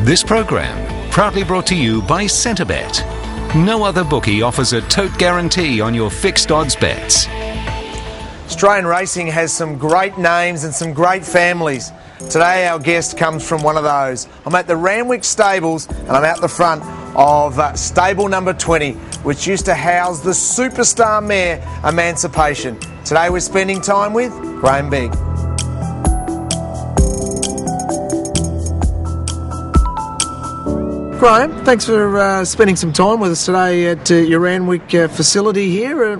This program proudly brought to you by Centrebet. No other bookie offers a tote guarantee on your fixed odds bets. Australian racing has some great names and some great families. Today our guest comes from one of those. I'm at the Randwick Stables and I'm out the front of stable number 20, which used to house the superstar mare Emancipation. Today we're spending time with Grahame Begg. Grahame, thanks for spending some time with us today at your Randwick facility here.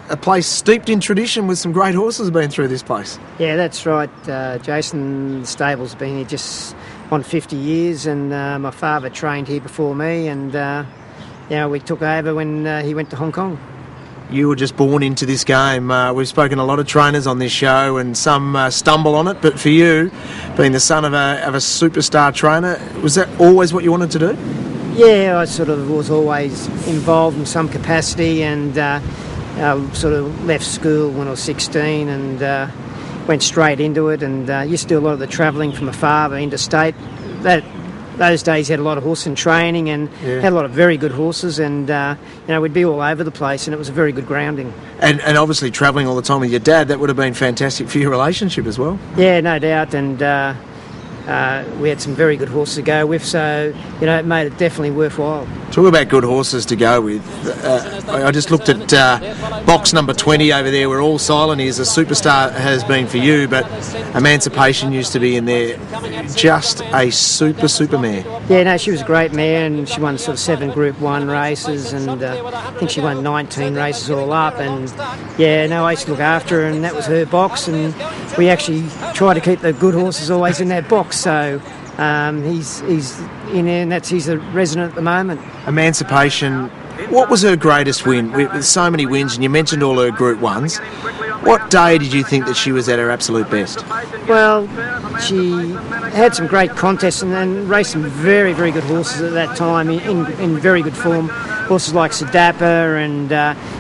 A place steeped in tradition with some great horses have been through this place. Yeah, that's right, Jason. The stable's been here just on 50 years, and my father trained here before me, and we took over when he went to Hong Kong. You were just born into this game. We've spoken to a lot of trainers on this show, and some stumble on it, but for you, being the son of a superstar trainer, was that always what you wanted to do? Yeah, I sort of was always involved in some capacity, and sort of left school when I was 16 and went straight into it, and used to do a lot of the travelling from my father interstate. Those days had a lot of horse in training and had a lot of very good horses, and we'd be all over the place, and it was a very good grounding. And obviously travelling all the time with your dad, that would have been fantastic for your relationship as well. Yeah, no doubt, and we had some very good horses to go with, so it made it definitely worthwhile. Talk about good horses to go with. I just looked at box number 20 over there. We're all silent. He's a superstar, has been for you, but Emancipation used to be in there. Just a super mare. Yeah, no, she was a great mare, and she won sort of 7 Group 1 races, and I think she won 19 races all up, and I used to look after her, and that was her box, and we actually try to keep the good horses always in that box, so he's in there, and he's a resident at the moment. Emancipation, what was her greatest win? With so many wins, and you mentioned all her Group 1s. What day did you think that she was at her absolute best? Well, she had some great contests and raced some very, very good horses at that time in very good form. Horses like Sadapa and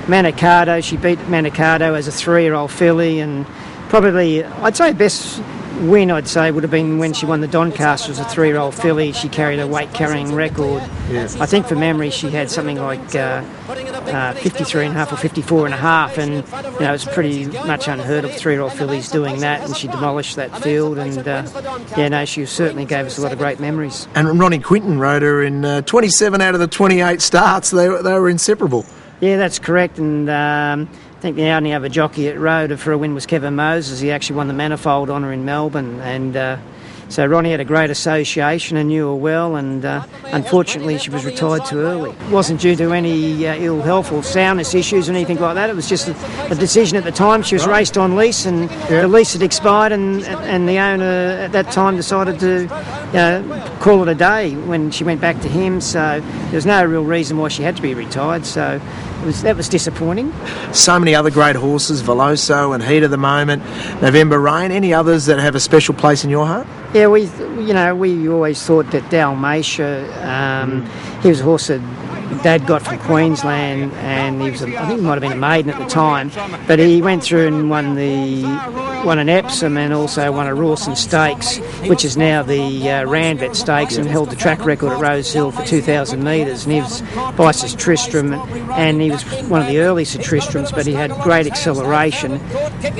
Manicardo. She beat Manicardo as a 3-year-old filly, and probably, I'd say, best win, I'd say, would have been when she won the Doncaster as a 3-year-old filly. She carried a weight-carrying record. Yes. I think, for memory, she had something like 53.5 or 54.5, and it's pretty much unheard of 3-year-old fillies doing that, and she demolished that field, and she certainly gave us a lot of great memories. And Ronnie Quinton rode her in 27 out of the 28 starts. They were inseparable. Yeah, that's correct, and I think the only other jockey that rode her for a win was Kevin Moses. He actually won the Manifold Honour in Melbourne, and so Ronnie had a great association and knew her well, and unfortunately she was retired too early. It wasn't due to any ill health or soundness issues or anything like that. It was just a decision at the time. She was raced on lease, and the lease had expired, and the owner at that time decided to call it a day when she went back to him, so there was no real reason why she had to be retired, so that was disappointing. So many other great horses, Veloso and Heat of the Moment, November Rain. Any others that have a special place in your heart? Yeah, we always thought that Dalmatia, he was a horse that Dad got from Queensland, and I think he might have been a maiden at the time, but he went through and won an Epsom and also won a Rawson Stakes, which is now the Randvet Stakes, and held the track record at Rose Hill for 2,000 metres, and he was by Sir Tristram, and he was one of the early Sir Tristrams, but he had great acceleration,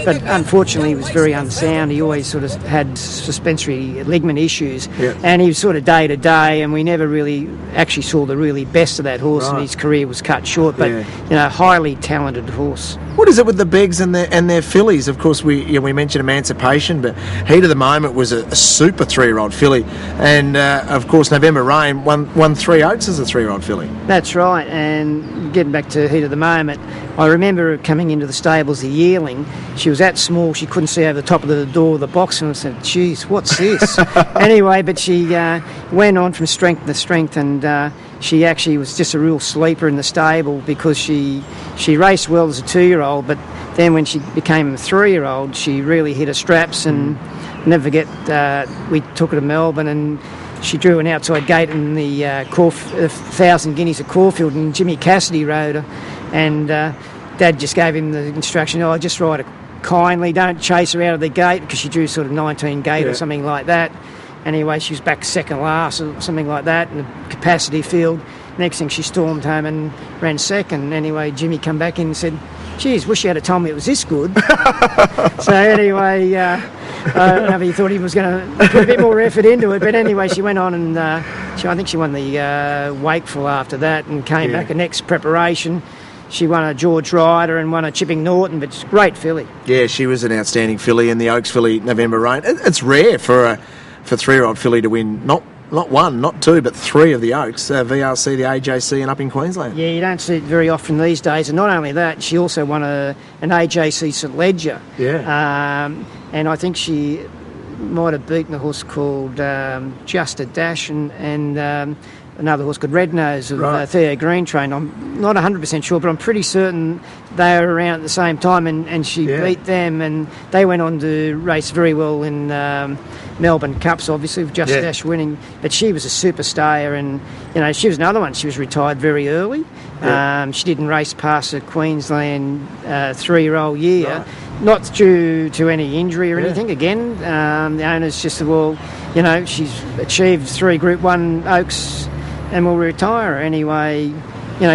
but unfortunately he was very unsound. He always sort of had suspensory ligament issues, and he was sort of day to day, and we never really actually saw the really best of that horse, and his career was cut short, but highly talented horse. What is it with the Beggs and their fillies? Of course, we mentioned Emancipation, but Heat of the Moment was a super 3-year-old filly, and of course November Rain won 3 Oaks as a 3-year-old filly. That's right, and getting back to Heat of the Moment, I remember her coming into the stables, a yearling. She was that small she couldn't see over the top of the door of the box, and I said, geez, what's this? Anyway, but she went on from strength to strength, and she actually was just a real sleeper in the stable, because she raced well as a 2-year-old, but then when she became a 3-year-old, she really hit her straps, and never forget, we took her to Melbourne, and she drew an outside gate in the 1,000 Guineas at Caulfield, and Jimmy Cassidy rode her, and Dad just gave him the instruction, just ride her kindly, don't chase her out of the gate, because she drew sort of 19 gate or something like that. Anyway, she was back second last or something like that in the capacity field. Next thing, she stormed home and ran second. Anyway, Jimmy come back in and said, "Geez, wish you had told me it was this good." So anyway, I don't know if he thought he was going to put a bit more effort into it. But anyway, she went on and I think she won the Wakeful after that and came back the next preparation. She won a George Ryder and won a Chipping Norton, but it's a great filly. Yeah, she was an outstanding filly in the Oaks filly November rain. It's rare for 3-year-old filly to win not one, not two, but three of the Oaks, VRC, the AJC, and up in Queensland. Yeah, you don't see it very often these days. And not only that, she also won an AJC St Ledger. Yeah. And I think she might have beaten a horse called Just a Dash and another horse called Red Nose of Theo Green trained. I'm not 100% sure, but I'm pretty certain they were around at the same time, and she beat them, and they went on to race very well in Melbourne Cups, obviously, with Just Dash winning. But she was a superstar, and she was another one. She was retired very early. Yeah. She didn't race past her Queensland 3-year-old year, not due to any injury or anything. Again, the owners just said, well, she's achieved 3 Group 1 Oaks and will retire. Anyway,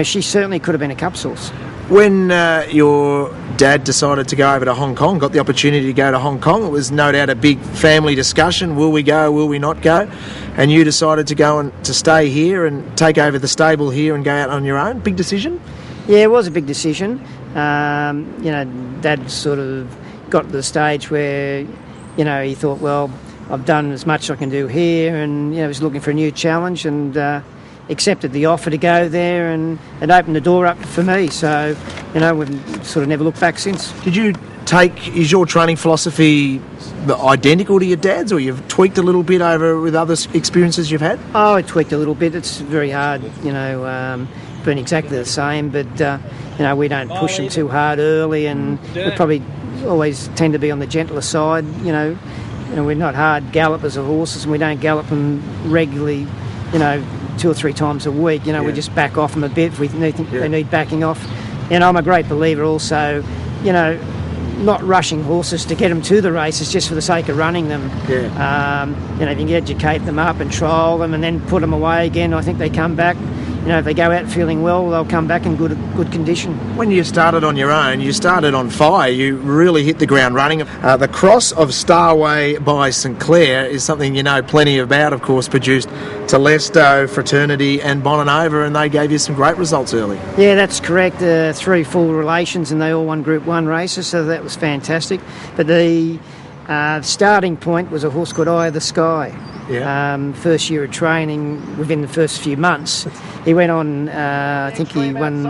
she certainly could have been a Cups horse. When your dad decided to go over to Hong Kong, got the opportunity to go to Hong Kong, it was no doubt a big family discussion. Will we go? Will we not go? And you decided to go and to stay here and take over the stable here and go out on your own. Big decision? Yeah, it was a big decision. Dad sort of got to the stage where, he thought, well, I've done as much as I can do here, and, he was looking for a new challenge, and accepted the offer to go there, and it opened the door up for me. So, we've sort of never looked back since. Is your training philosophy identical to your dad's, or you've tweaked a little bit over with other experiences you've had? Oh, I tweaked a little bit. It's very hard, being exactly the same, but, we don't push them too hard early, and we probably always tend to be on the gentler side, we're not hard gallopers of horses, and we don't gallop them regularly, 2 or 3 times a week. We just back off them a bit if we think they need backing off. And I'm a great believer also, not rushing horses to get them to the races just for the sake of running them. Yeah. If you can educate them up and trial them and then put them away again, I think they come back. If they go out feeling well, they'll come back in good condition. When you started on your own, you started on fire. You really hit the ground running. The Cross of Starway by St Clair is something you know plenty about, of course, produced Telesto, Fraternity and Bonanova, and they gave you some great results early. Yeah, that's correct. 3 full relations, and they all won Group 1 races, so that was fantastic. But the starting point was a horse called Eye of the Sky. Yeah. First year of training, within the first few months, he went on, I think he won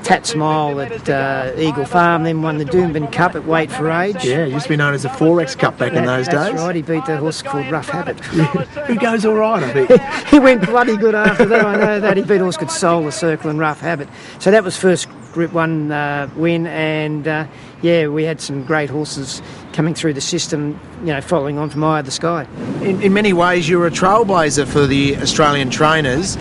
Tat Smile at Eagle Farm, then won the Doomben Cup at Weight for Age. Yeah, it used to be known as the Forex Cup back in those days. That's right, he beat the horse called Rough Habit. Who goes all right, I think. He went bloody good after that, I know that. He beat a horse called Soul the Circle and Rough Habit. So that was first Group 1 win, and we had some great horses coming through the system, following on from Eye of the Sky. In many ways, you were a trailblazer for the Australian trainers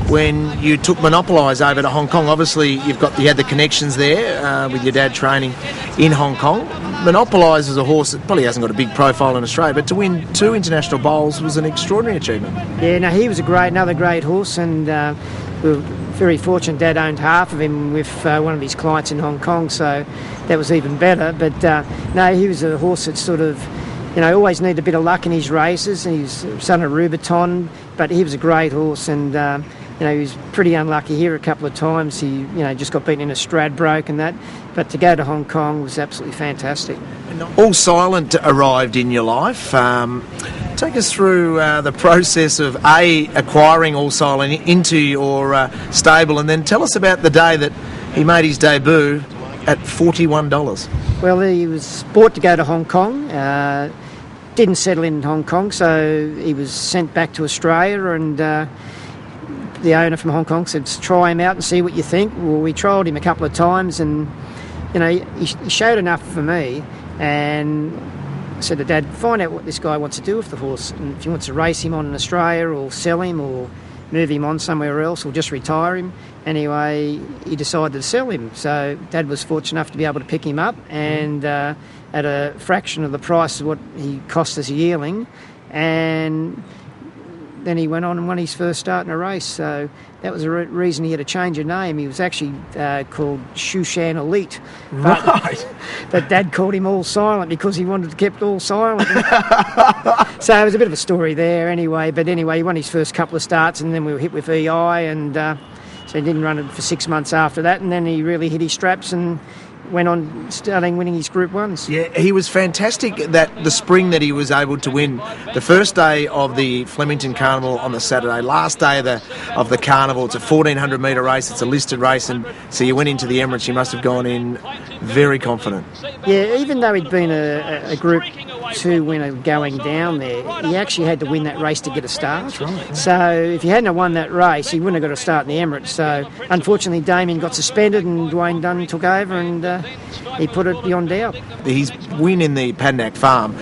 when you took Monopolise over to Hong Kong. Obviously, you had the connections there with your dad training in Hong Kong. Monopolise is a horse that probably hasn't got a big profile in Australia, but to win 2 international bowls was an extraordinary achievement. Yeah, no, he was another great horse, and we were very fortunate. Dad owned half of him with one of his clients in Hong Kong, so that was even better. But no, he was a horse that sort of, always needed a bit of luck in his races. He's son of Rubiton, but he was a great horse, and he was pretty unlucky here a couple of times. He, just got beaten in a Stradbroke and that. But to go to Hong Kong was absolutely fantastic. All Silent arrived in your life. Take us through the process of acquiring All Silent into your stable, and then tell us about the day that he made his debut at $41. Well, he was bought to go to Hong Kong. Didn't settle in Hong Kong, so he was sent back to Australia, and the owner from Hong Kong said, try him out and see what you think. Well, we trialled him a couple of times, and he showed enough for me, and I said to Dad, find out what this guy wants to do with the horse, and if he wants to race him on in Australia or sell him or move him on somewhere else or just retire him. Anyway, he decided to sell him, so Dad was fortunate enough to be able to pick him up, and at a fraction of the price of what he cost as a yearling, and then he went on and won his first start in a race. So that was the reason he had to change a name. He was actually called Shushan Elite. Right. But Dad called him All Silent because he wanted to keep All Silent. So it was a bit of a story there anyway. But anyway, he won his first couple of starts and then we were hit with EI, and so he didn't run it for 6 months after that. And then he really hit his straps and went on starting winning his Group 1s. Yeah, he was fantastic that the spring that he was able to win. The first day of the Flemington Carnival on the Saturday, last day of the Carnival, it's a 1,400 metre race, it's a listed race, and so you went into the Emirates, you must have gone in very confident. Yeah, even though he'd been a Group 2 winner going down there, he actually had to win that race to get a start. That's right. So if he hadn't have won that race, he wouldn't have got a start in the Emirates. So unfortunately, Damien got suspended and Dwayne Dunn took over, and he put it beyond doubt. His win in the Padnack Farm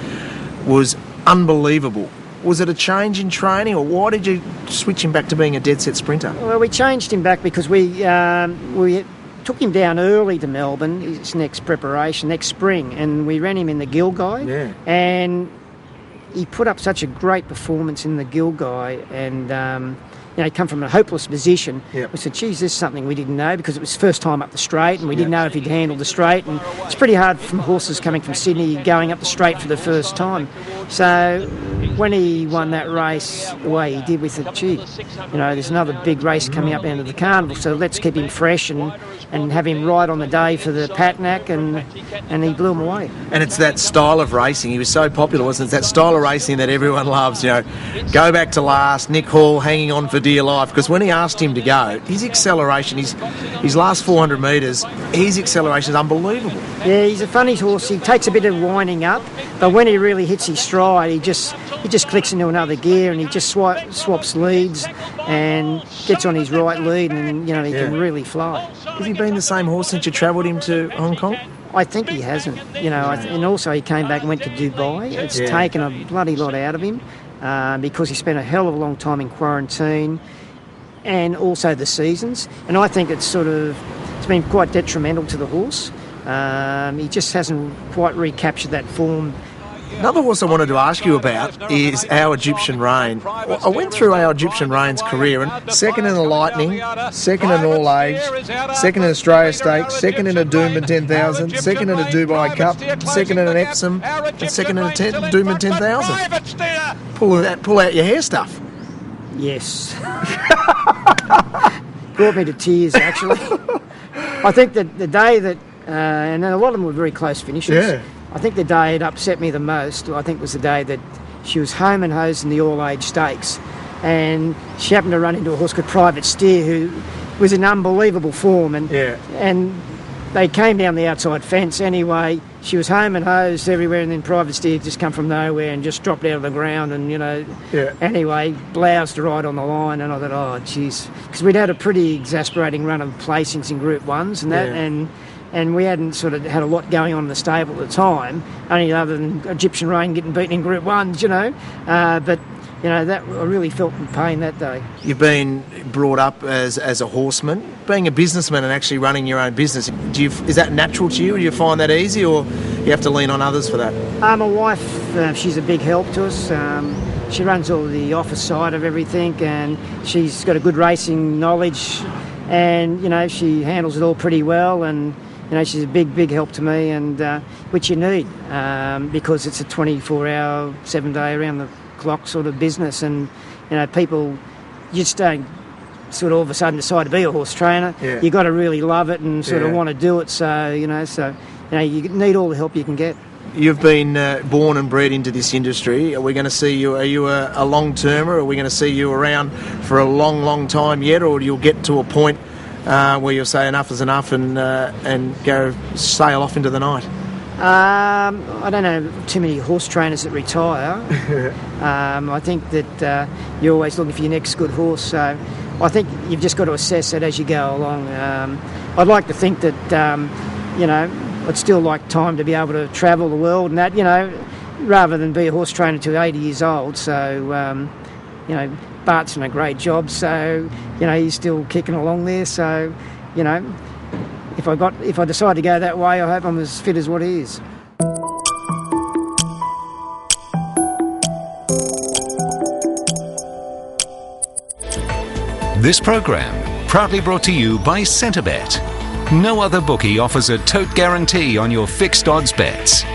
was unbelievable. Was it a change in training, or why did you switch him back to being a dead set sprinter? Well, we changed him back because we took him down early to Melbourne, his next spring, and we ran him in the Gilgai. Yeah. And he put up such a great performance in the Gilgai, and he come from a hopeless position. Yep. We said, geez, this is something we didn't know, because it was first time up the straight, and we didn't know if he'd handle the straight, and it's pretty hard from horses coming from Sydney going up the straight for the first time. So when he won that race the way he did, we said, gee, there's another big race coming up out of the Carnival, so let's keep him fresh and have him ride on the day for the Patnack, and he blew him away. And it's that style of racing. He was so popular, wasn't it? It's that style of racing that everyone loves. Go back to last, Nick Hall hanging on for dear life, because when he asked him to go, his acceleration, his last 400 metres, his acceleration is unbelievable. Yeah, he's a funny horse. He takes a bit of winding up, but when he really hits his stride, he just clicks into another gear, and he just swaps leads and gets on his right lead, and he can really fly. Has he been the same horse since you travelled him to Hong Kong? I think he hasn't. And also he came back and went to Dubai. It's taken a bloody lot out of him because he spent a hell of a long time in quarantine, and also the seasons. And I think it's been quite detrimental to the horse. He just hasn't quite recaptured that form. Another horse I wanted to ask you about is Our Egyptian Rain. I went through Our Egyptian Rain's career, and second in the Lightning, second in All Age, second in Australia Stakes, second in a Doomben 10,000, second in a Dubai Cup, second in an Epsom, and second in a Doomben 10,000. Pull out your hair stuff. Yes. Brought me to tears, actually. I think that the day that, and a lot of them were very close finishes. Yeah. I think the day it upset me the most, I think, was the day that she was home and hosed in the All-Age Stakes, and she happened to run into a horse called Private Steer, who was in unbelievable form, and they came down the outside fence anyway. She was home and hosed everywhere, and then Private Steer just come from nowhere and just dropped out of the ground, and anyway, bloused right on the line, and I thought, oh jeez, because we'd had a pretty exasperating run of placings in Group 1s and that, and we hadn't had a lot going on in the stable at the time, only other than Egyptian Rain getting beaten in Group 1s, but that I really felt in pain that day. You've been brought up as a horseman, being a businessman and actually running your own business. Is that natural to you? Do you find that easy, or you have to lean on others for that? My wife, she's a big help to us. She runs all the office side of everything, and she's got a good racing knowledge, and she handles it all pretty well, and she's a big help to me, and which you need because it's a 24-hour, 7-day around the clock sort of business, and people just don't all of a sudden decide to be a horse trainer. You got to really love it and want to do it. So you need all the help you can get. You've been born and bred into this industry. Are we going to see you? Are you a long-termer? Are we going to see you around for a long time yet, or you'll get to a point where you'll say enough is enough and go sail off into the night? I don't know too many horse trainers that retire. I think that you're always looking for your next good horse. So I think you've just got to assess it as you go along. I'd like to think that, I'd still like time to be able to travel the world and that, rather than be a horse trainer till 80 years old. So, Bart's done a great job, so he's still kicking along there. So, if I decide to go that way, I hope I'm as fit as what he is. This program proudly brought to you by Centrebet. No other bookie offers a tote guarantee on your fixed odds bets.